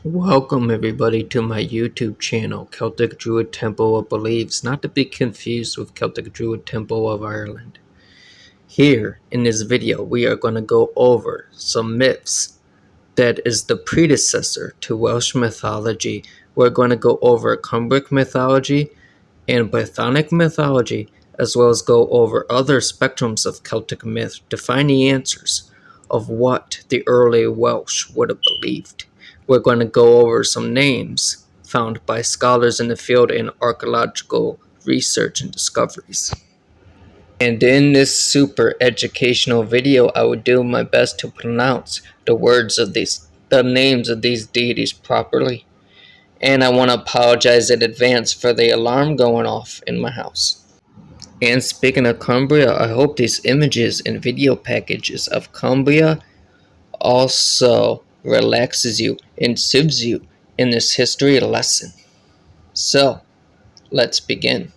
Welcome everybody to my YouTube channel, Celtic Druid Temple of Beliefs, not to be confused with Celtic Druid Temple of Ireland. Here, in this video, we are going to go over some myths that is the predecessor to Welsh mythology. We're going to go over Cumbrian mythology and Brythonic mythology, as well as go over other spectrums of Celtic myth to find the answers of what the early Welsh would have believed. We're going to go over some names found by scholars in the field in archaeological research and discoveries. And in this super educational video, I will do my best to pronounce the names of these deities properly. And I want to apologize in advance for the alarm going off in my house. And speaking of Cumbria, I hope these images and video packages of Cumbria also relaxes you and soothes you in this history lesson. So, let's begin.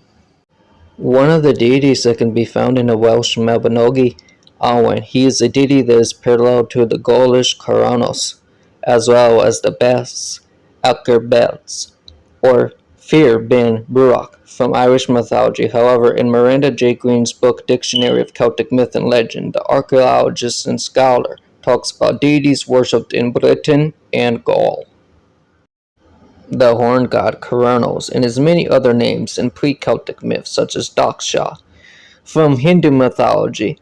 One of the deities that can be found in the Welsh Mabinogi, Awen, he is a deity that is parallel to the Gaulish Cumbrians, as well as the Basques Alcerbels, or Fear Ben Bruach, from Irish mythology. However, in Miranda J. Green's book Dictionary of Celtic Myth and Legend, the archaeologist and scholar talks about deities worshipped in Britain and Gaul. The horn god Cumbrians, and his many other names in pre-Celtic myths such as Daksha from Hindu mythology,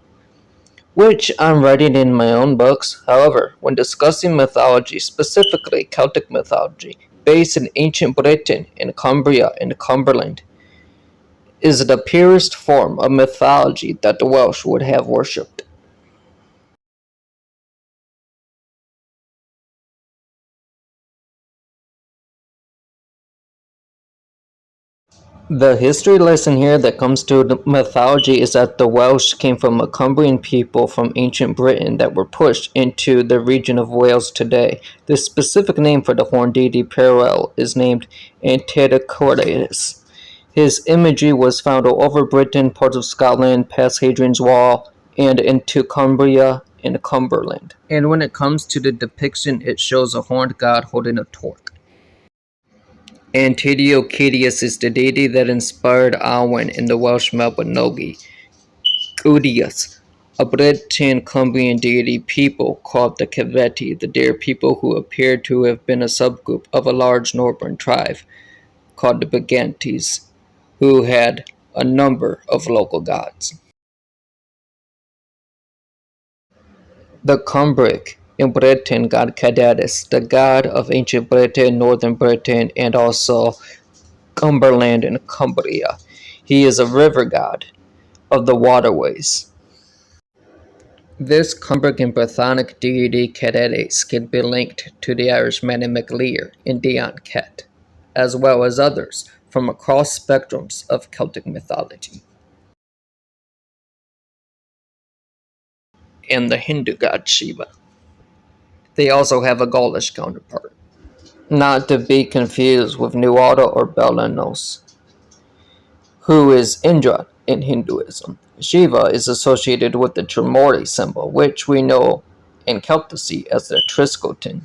which I'm writing in my own books. However, when discussing mythology, specifically Celtic mythology, based in ancient Britain, in Cumbria, and Cumberland, is the purest form of mythology that the Welsh would have worshipped. The history lesson here that comes to the mythology is that the Welsh came from a Cumbrian people from ancient Britain that were pushed into the region of Wales today. The specific name for the horned deity parallel is named Sterckx. His imagery was found all over Britain, parts of Scotland, past Hadrian's Wall, and into Cumbria and Cumberland. And when it comes to the depiction, it shows a horned god holding a torch. Antiochus is the deity that inspired Awen in the Welsh Mabinogi. Udius, a Breton Cumbrian deity people called the Caveti, the Dare people who appeared to have been a subgroup of a large northern tribe called the Brigantes, who had a number of local gods. The Cumbric in Britain god Cadatis, the god of ancient Britain, northern Britain, and also Cumberland and Cumbria. He is a river god of the waterways. This Cumbric and Brythonic deity Cadatis can be linked to the Irishman Mackillop and Dion Ket, as well as others from across spectrums of Celtic mythology. And the Hindu god Shiva. They also have a Gaulish counterpart, not to be confused with Nuada or Belanos, who is Indra in Hinduism. Shiva is associated with the Trimurti symbol, which we know in Celticy as the Triskotin.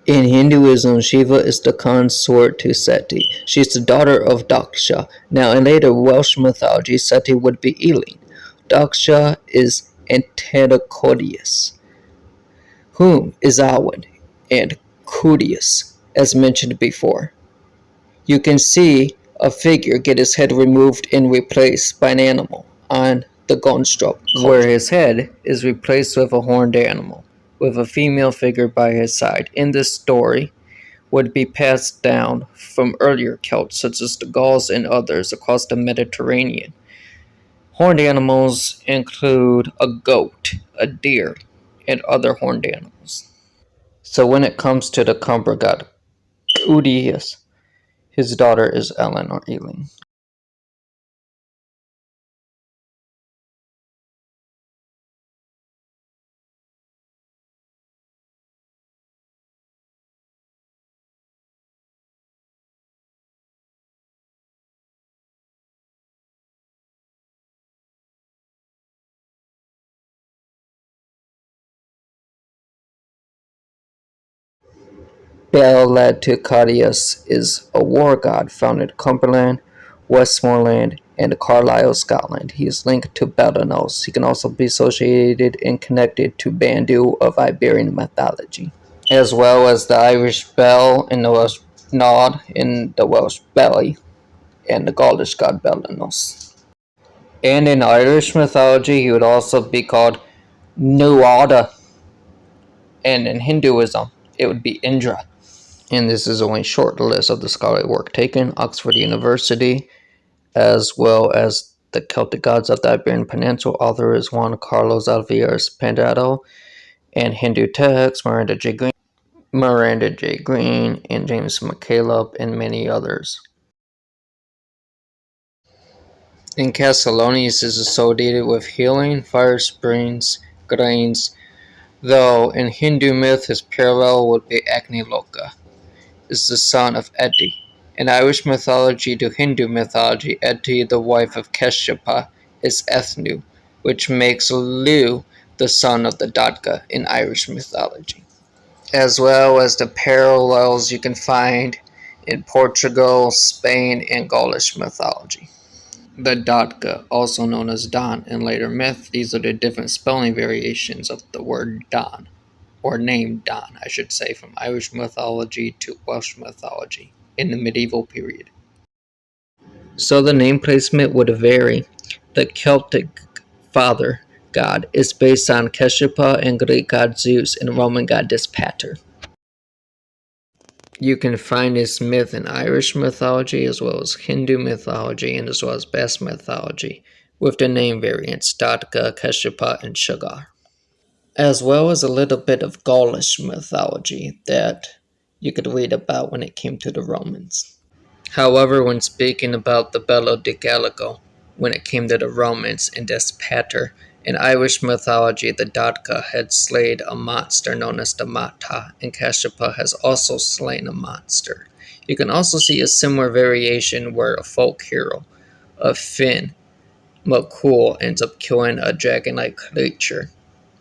In Hinduism, Shiva is the consort to Seti. She is the daughter of Daksha. Now, in later Welsh mythology, Seti would be Eileen. Daksha is Antiochus, whom is Awen, and Cudius, as mentioned before. You can see a figure get his head removed and replaced by an animal on the construct, where his head is replaced with a horned animal, with a female figure by his side. In this story, would be passed down from earlier Celts, such as the Gauls and others across the Mediterranean. Horned animals include a goat, a deer, and other horned animals. So when it comes to the Cumbra god Udius, his daughter is Ellen or Eileen. Belladicarius is a war god found in Cumberland, Westmoreland, and Carlisle, Scotland. He is linked to Beldanos. He can also be associated and connected to Bandu of Iberian mythology, as well as the Irish Bell and the Welsh Nod in the Welsh Belly, and the Gaulish god Beldanos. And in Irish mythology, he would also be called Nuada, and in Hinduism, it would be Indra. And this is only a short list of the scholarly work taken. Oxford University, as well as the Celtic gods of the Iberian Peninsula. Author is Juan Carlos Olivares Pendrado, and Hindu texts, Miranda J. Green, and James Mackillop, and many others. And Castellonius is associated with healing, fire springs, grains, though in Hindu myth his parallel would be Agniloka, is the son of Eti. In Irish mythology to Hindu mythology, Eti, the wife of Keshepa, is Ethnu, which makes Lu the son of the Dadka in Irish mythology, as well as the parallels you can find in Portugal, Spain, and Gaulish mythology. The Dadka, also known as Don in later myth, these are the different spelling variations of the word Don, or name Don, I should say, from Irish mythology to Welsh mythology in the medieval period. So the name placement would vary. The Celtic father god is based on Keshepa and Greek god Zeus and Roman goddess Pater. You can find this myth in Irish mythology as well as Hindu mythology and as well as Basque mythology, with the name variants Dadka, Keshepa, and Shugar, as well as a little bit of Gaulish mythology that you could read about when it came to the Romans. However, when speaking about the Bello di Gallico, when it came to the Romans and Des Pater, in Irish mythology the Dadka had slayed a monster known as the Mata, and Keshepa has also slain a monster. You can also see a similar variation where a folk hero, a Finn McCool, ends up killing a dragon-like creature,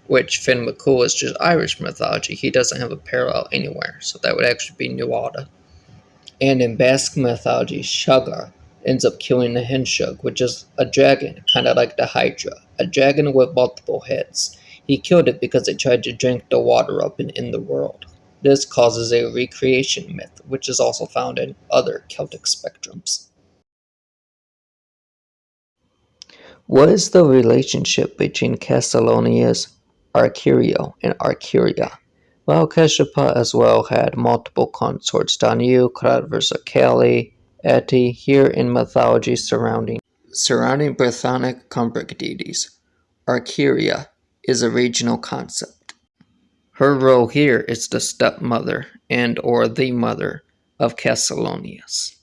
which Finn McCool is just Irish mythology. He doesn't have a parallel anywhere, so that would actually be Nuada. And in Basque mythology, Shugar ends up killing the Henshug, which is a dragon, kind of like the Hydra, a dragon with multiple heads. He killed it because it tried to drink the water up and in the world. This causes a recreation myth, which is also found in other Celtic spectrums. What is the relationship between Castellonius, Archerio, and Archeria? Well, Keshepa as well had multiple consorts, Danu, Kradversakali, Eti, here in mythology surrounding Brythonic Cumbric deities. Archeria is a regional concept. Her role here is the stepmother and or the mother of Castellonius,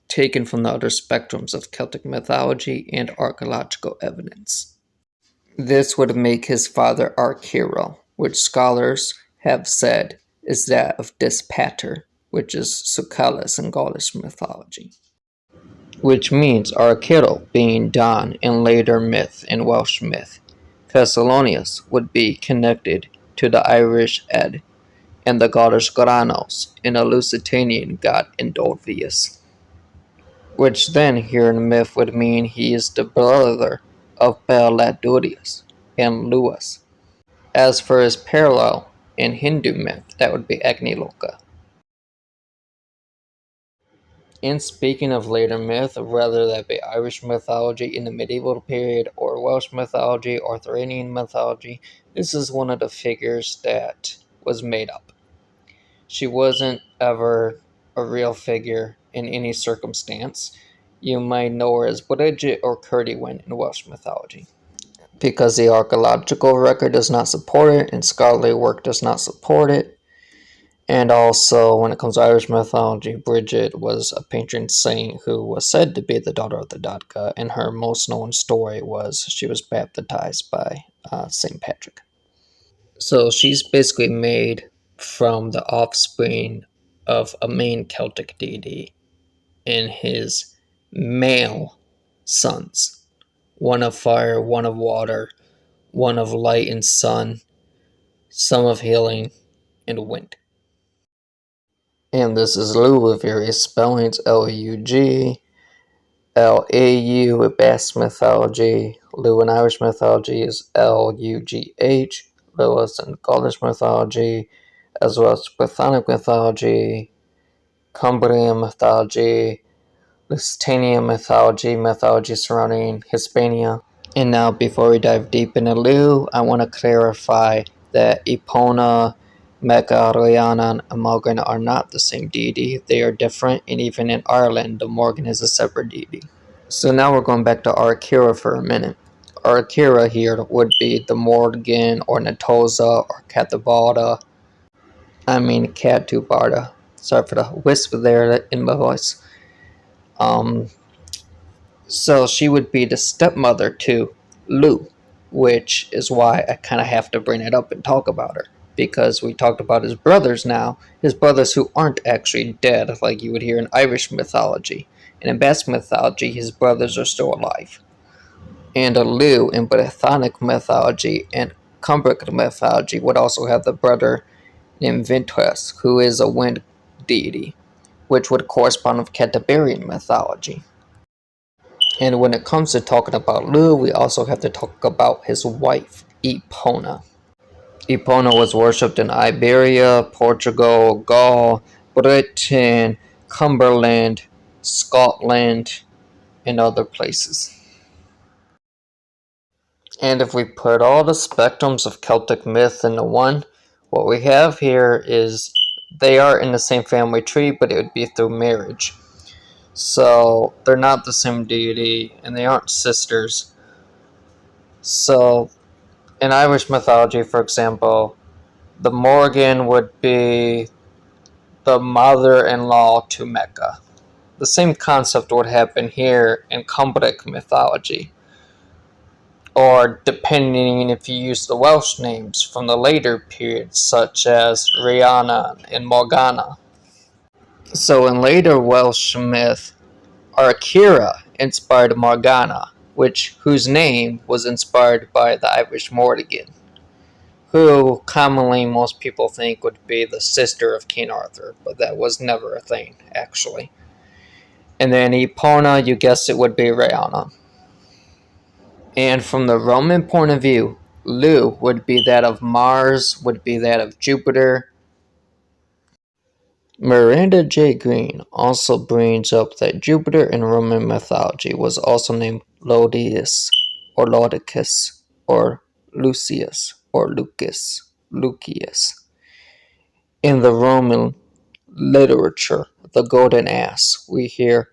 taken from the other spectrums of Celtic mythology and archaeological evidence. This would make his father Archero, which scholars have said is that of Des Pater, which is Sucalis in Gaulish mythology, which means Archero being Don in later myth and Welsh myth. Castellonius would be connected to the Irish Ed and the Gaulish Granos and a Lusitanian god Indolvius, which then here in myth would mean he is the brother of Belladurius and Lewis. As for his parallel in Hindu myth, that would be Agniloka. In speaking of later myth, whether that be Irish mythology in the medieval period or Welsh mythology, Arthurian mythology, this is one of the figures that was made up. She wasn't ever a real figure in any circumstance. You might know her as Bridget or Curdiwen in Welsh mythology, because the archaeological record does not support it and scholarly work does not support it. And also, when it comes to Irish mythology, Bridget was a patron saint who was said to be the daughter of the Dadka, and her most known story was she was baptized by St. Patrick. So she's basically made from the offspring of a main Celtic deity and his male sons. One of fire, one of water, one of light and sun, some of healing, and wind. And this is Lu with various spellings: L-U-G, L-A-U with Basque mythology. Lu in Irish mythology is L-U-G-H. Lewis in Gaulish mythology, as well as Brythonic mythology, Cumbrian mythology, Lusitanian mythology, mythology surrounding Hispania. And now, before we dive deep into Lu, I want to clarify that Epona, Mecca, Rhiannon, and Morgan are not the same deity. They are different, and even in Ireland, the Morgan is a separate deity. So now we're going back to Archeora for a minute. Archeora here would be the Morgan, or Natosa, or Catubarda. Catubarda. Sorry for the whisper there in my voice. So she would be the stepmother to Lu, which is why I kind of have to bring it up and talk about her. Because we talked about his brothers now, his brothers who aren't actually dead, like you would hear in Irish mythology. And in Basque mythology, his brothers are still alive. And Lu in Brythonic mythology and Cumbric mythology would also have the brother named Ventress, who is a wind deity, which would correspond with Cantabrian mythology. And when it comes to talking about Lu, we also have to talk about his wife, Epona. Epona was worshipped in Iberia, Portugal, Gaul, Britain, Cumberland, Scotland, and other places. And if we put all the spectrums of Celtic myth into one, what we have here is they are in the same family tree, but it would be through marriage. So they're not the same deity, and they aren't sisters. So in Irish mythology, for example, the Morgan would be the mother-in-law to Mecca. The same concept would happen here in Cumbric mythology. Or depending if you use the Welsh names from the later periods, such as Rhiannon and Morgana. So in later Welsh myth, Archeora inspired Morgana, whose name was inspired by the Irish Morrigan, who commonly most people think would be the sister of King Arthur, but that was never a thing, actually. And then Epona, you guessed it, would be Rhiannon. And from the Roman point of view, Lu would be that of Mars, would be that of Jupiter. Miranda J. Green also brings up that Jupiter in Roman mythology was also named Lodius, or Lodicus, or Lucius, or Lucius. In the Roman literature, the golden ass, we hear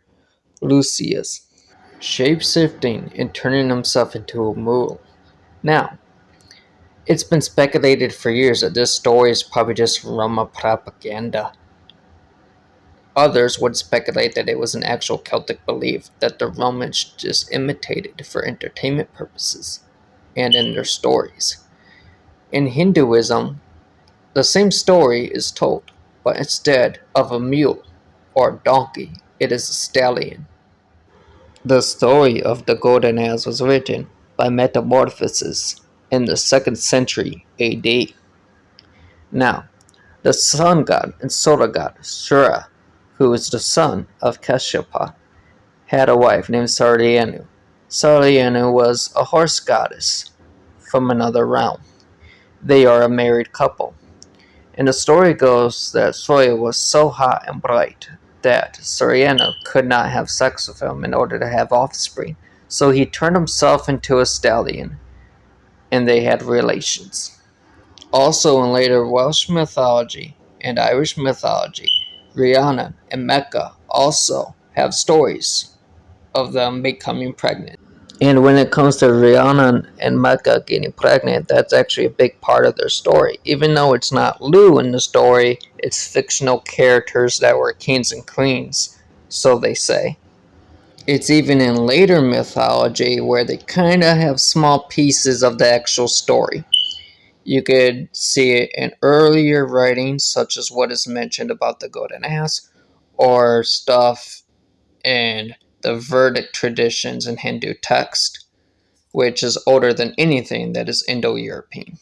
Lucius, shape-shifting and turning himself into a mule. Now, it's been speculated for years that this story is probably just Roma propaganda. Others would speculate that it was an actual Celtic belief that the Romans just imitated for entertainment purposes and in their stories. In Hinduism, the same story is told, but instead of a mule or donkey, it is a stallion. The story of the golden ass was written by Metamorphoses in the 2nd century AD. Now, the sun god and solar god Surya, who is the son of Kashyapa, had a wife named Saryanu. Saryanu was a horse goddess from another realm. They are a married couple. And the story goes that Surya was so hot and bright that Saryanu could not have sex with him in order to have offspring. So he turned himself into a stallion, and they had relations. Also in later Welsh mythology and Irish mythology, Rhiannon and Mecca also have stories of them becoming pregnant. And when it comes to Rhiannon and Mecca getting pregnant, that's actually a big part of their story. Even though it's not Lu in the story, it's fictional characters that were kings and queens, so they say. It's even in later mythology where they kind of have small pieces of the actual story. You could see it in earlier writings, such as what is mentioned about the golden ass, or stuff in the Vedic traditions in Hindu text, which is older than anything that is Indo-European.